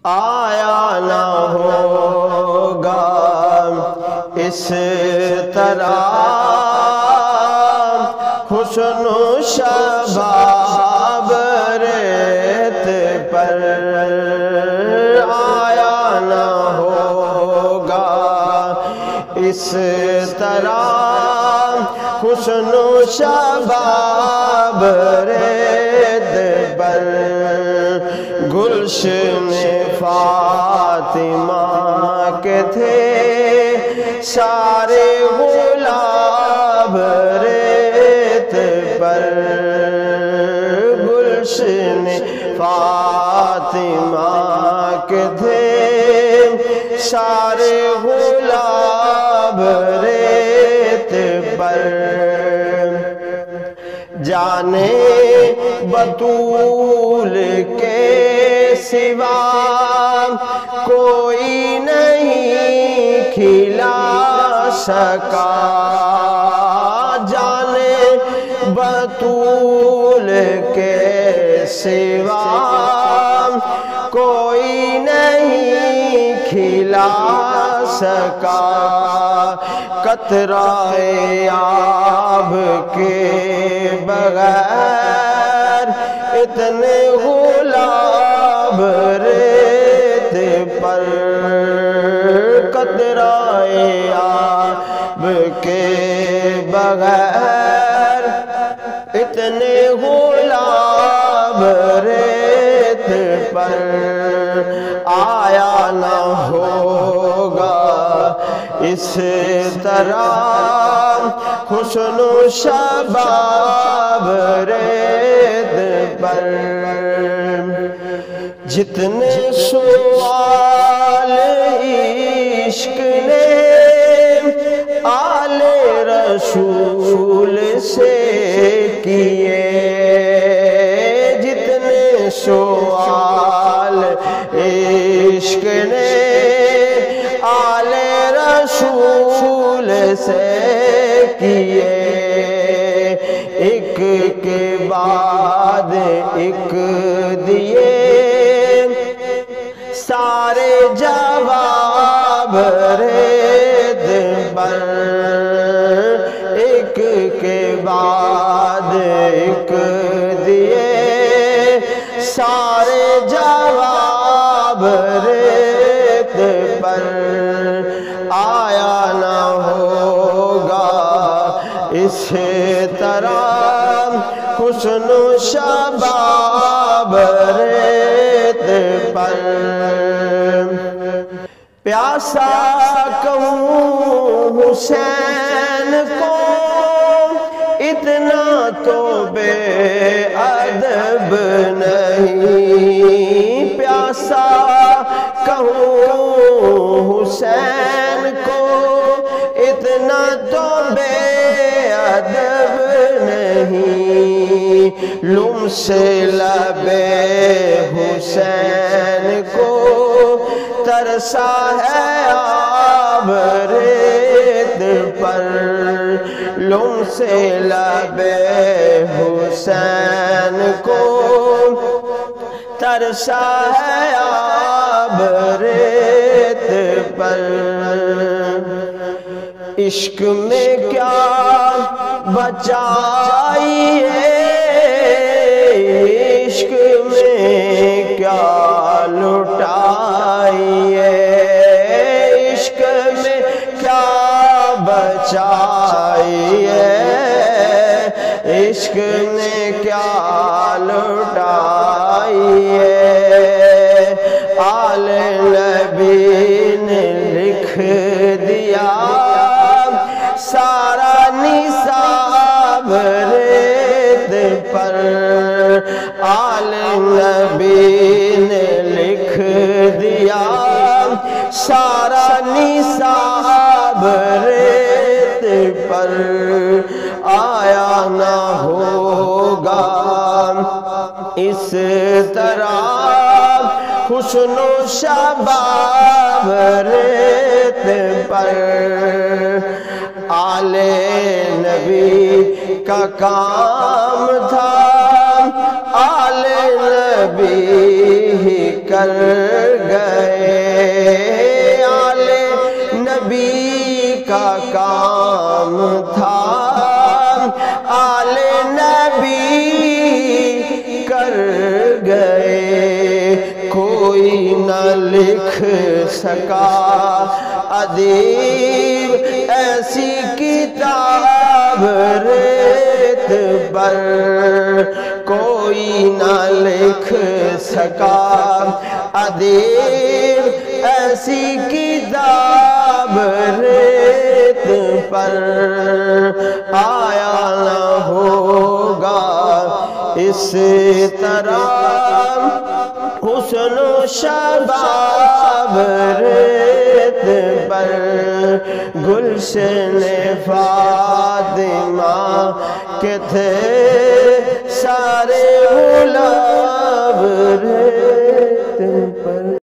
آیا نہ ہوگا اس طرح حسن و شباب ریت پر، آیا نہ ہوگا اس طرح حسن و شباب ریت پر، گلشن فاطمہ کے تھے سارے گلاب ریت پر، گلشن فاطمہ کے تھے سارے گلاب ریت پر، جانے بطول کے سوا کوئی نہیں کھلا سکا، جانے بطول کے سوا کوئی نہیں کھلا سکا، قطرہ آب کے بغیر اتنے گلاب ریت پر، قطرہ آب کے بغیر اتنے گلاب ریت پر، آیا نہ ہوگا اس طرح حسن و شباب ریت پر، جتنے سوال عشق نے آل رسول سے کیے، جتنے سوال عشق نے آل رسول سے کیے، ایک کے بعد ایک دیے سارے جواب ریت پر، ایک کے بعد ایک دیے سارے جواب ریت پر، آیا نہ ہوگا اس طرح حسن و شباب ریت پر، پیاسا کہوں حسین کو اتنا تو بے ادب نہیں، پیاسا کہوں حسین کو اتنا تو بے ادب نہیں، لم سے لب حسین کو ترسا ہے آب ریت پر، لم سے لب حسین کو ترسا ہے آب ریت پر، عشق میں کیا بچائی ہے، عشق میں کیا لٹائی ہے، عشق میں کیا بچائی ہے، عشق میں کیا لٹائی ہے، آل نبی نے لکھ دیا سارا نصاب ریت پر، آل نبی نے لکھ دیا سارا نصاب ریت پر، آیا نہ ہوگا اس طرح حسن و شباب ریت پر، آل نبی کا کام تھا آل نبی ہی کا کر گئے، آلے نبی کا کام تھا، آلے نبی کر گئے، کوئی نہ لکھ سکا ادیب ایسی کتاب ریت پر، کوئی نہ لکھ سکا ادیب ایسی کتاب ریت پر، آیا نہ ہوگا اس طرح حسن و شباب ریت پر، گلشن فاطمہ کے تھے سارے گلاب ریت پر۔